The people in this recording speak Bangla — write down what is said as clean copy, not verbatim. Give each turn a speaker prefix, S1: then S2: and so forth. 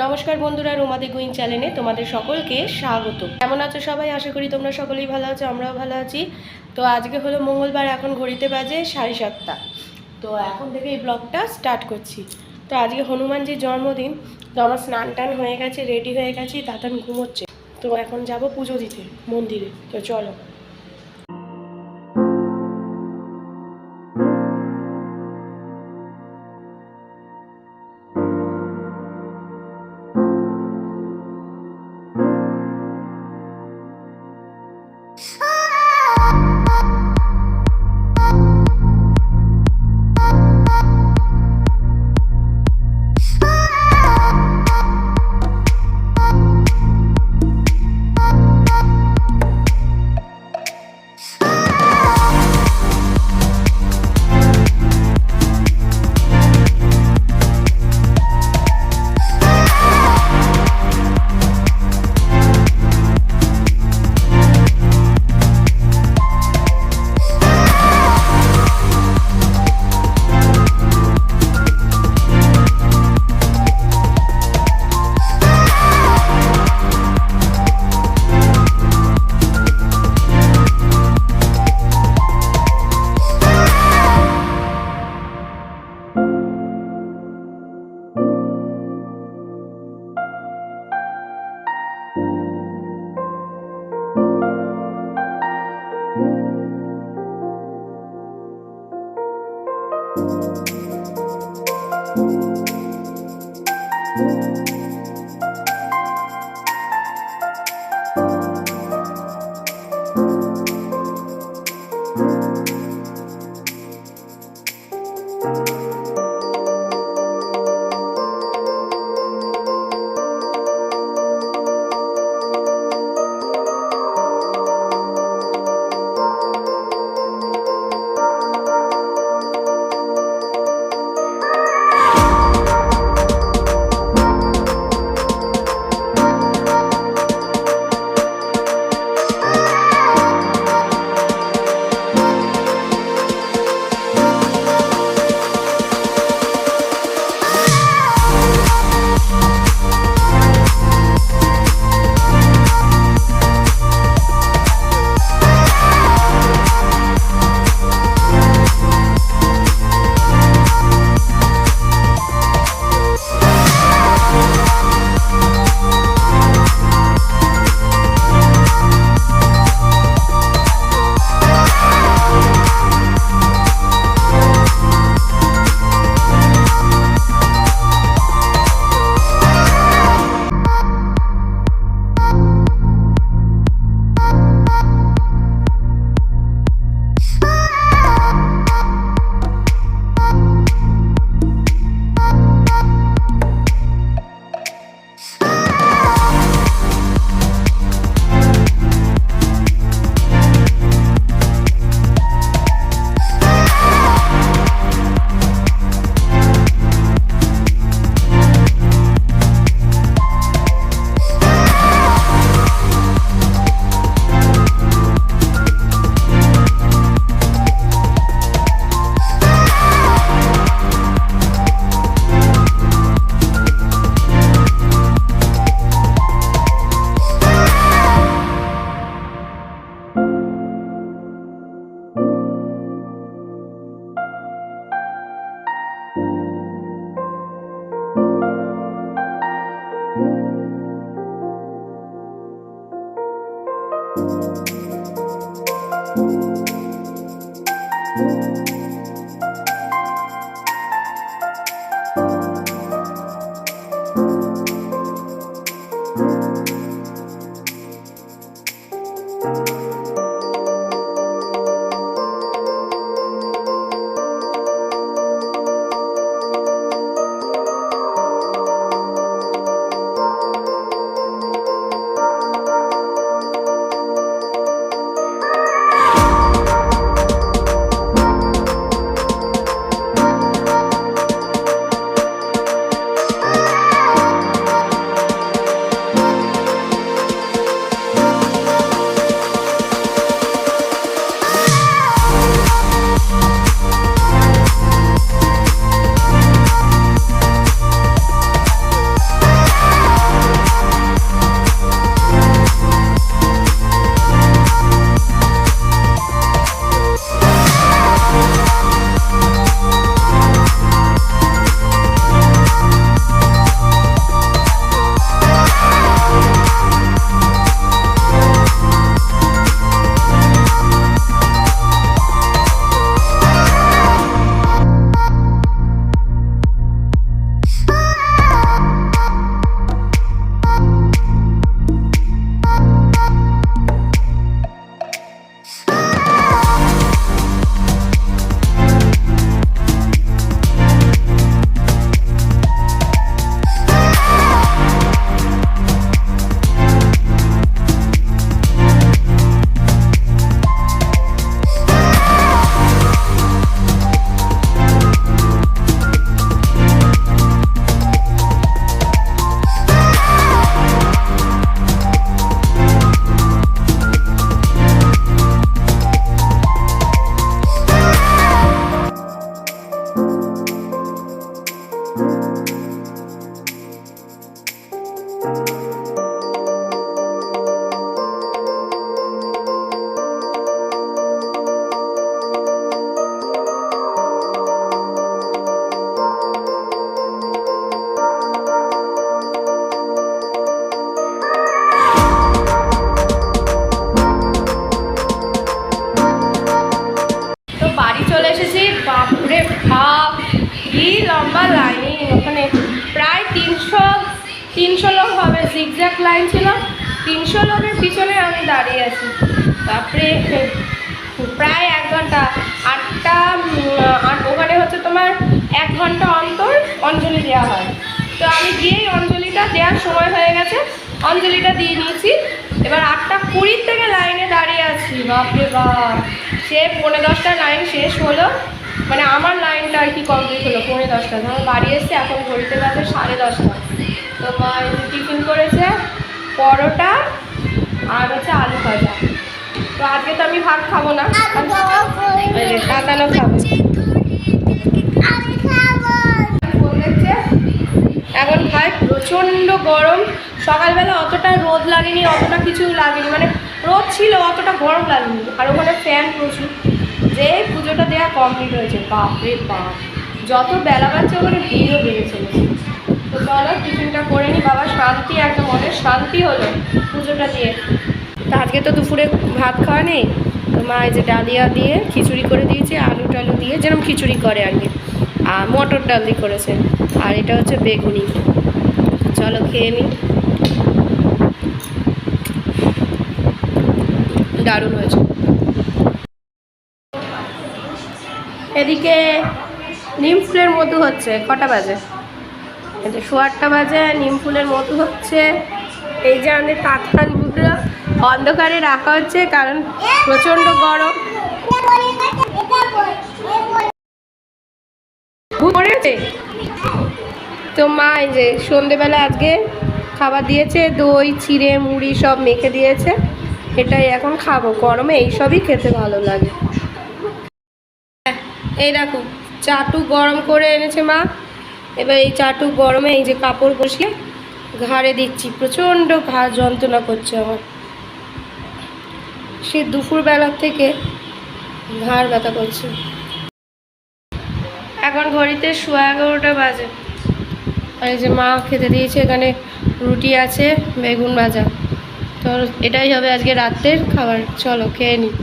S1: নমস্কার বন্ধুরা, রুমাদি গুইং চ্যানেলে তোমাদের সকলকে স্বাগত। কেমন আছো সবাই? আশা করি তোমরা সকলেই ভালো আছো, আমরাও ভালো আছি। তো আজকে হলো মঙ্গলবার, এখন ঘড়িতে বাজে 7:30। তো এখন থেকে এই ব্লগটা স্টার্ট করছি। তো আজকে হনুমানজির জন্মদিন, তো আমার স্নান টান হয়ে গেছে, রেডি হয়ে গেছি, দাদান ঘুমোচ্ছে। তো এখন যাব পুজো দিতে মন্দিরে, তো চলো। লম্বা লাইন, ওখানে প্রায় 300 লোক হবে, জিগজ্যাগ লাইন ছিল, 300 লোকের পিছনে আমি দাঁড়িয়ে আছি। তারপরে প্রায় 1 ঘন্টা, ওখানে হচ্ছে তোমার 1 ঘন্টা অন্তর অঞ্জলি দেওয়া হয়। তো আমি গিয়েই অঞ্জলিটা দেওয়ার সময় হয়ে গেছে, অঞ্জলিটা দিয়ে নিয়েছি। এবার 8:20 থেকে লাইনে দাঁড়িয়ে আছি। বাপরে বাপ, সে 9:45 লাইন শেষ হলো, মানে আমার লাইনটা আর কি কমপ্লিট হলো 9:45। ধরো বাড়ি এসেছি, এখন ঘড়িতে বাজে 10:30। তো মা টিফিন করেছে পরোটা আর হচ্ছে আলু ভাজা। তো আজকে তো আমি ভাত খাবো না, কাকানো খাবো। এখন খাই, প্রচণ্ড গরম। সকালবেলা অতটা রোদ লাগেনি, অতটা কিছু লাগেনি, মানে রোদ ছিল, অতটা গরম লাগেনি। আর ওখানে ফ্যান প্রচুর। যে পুজোটা দেওয়া কমপ্লিট হয়েছে, বাপরে বাপ, যত বেলা বাড়ছে ওখানে ভিড়ও বেড়ে চলেছে। তো চলো টিফিনটা করে নি, বাবা শান্তি, একটা মনের শান্তি হলো পুজোটা দিয়ে। তো আজকে তো দুপুরে ভাত খাওয়া নেই, তো মা এই যে ডালিয়া দিয়ে খিচুড়ি করে দিয়েছে, আলু টালু দিয়ে, যেরকম খিচুড়ি করে আর কি, আর মটর ডাল দিয়ে করেছে, আর এটা হচ্ছে বেগুনি। চলো খেয়ে নিই, দারুণ হয়েছে। এদিকে নিম ফুলের মধু হচ্ছে, কটা বাজে? এই যে 8:15 বাজে, নিম ফুলের মধু হচ্ছে। এই যে আমাদের কাঁঠালগুলো অন্ধকারে রাখা হচ্ছে, কারণ প্রচণ্ড গরম পড়েছে। তো মা এই যে সন্ধেবেলা আজকে খাবার দিয়েছে, দই চিড়ে মুড়ি সব মেখে দিয়েছে, এটাই এখন খাবো। গরমে এইসবই খেতে ভালো লাগে। এই দেখো চাটু গরম করে এনেছে মা, এবার এই চাটু গরমে এই যে কাপড় বসিয়ে ঘাড়ে দিচ্ছি, প্রচণ্ড ঘাড় যন্ত্রণা করছে আমার, সে দুপুরবেলার থেকে ঘাড় ব্যথা করছে। এখন ঘড়িতে 11:15 বাজে, আর এই যে মা খেতে দিয়েছে, এখানে রুটি আছে, বেগুন ভাজা। তো এটাই হবে আজকে রাতের খাবার। চলো খেয়ে নিই।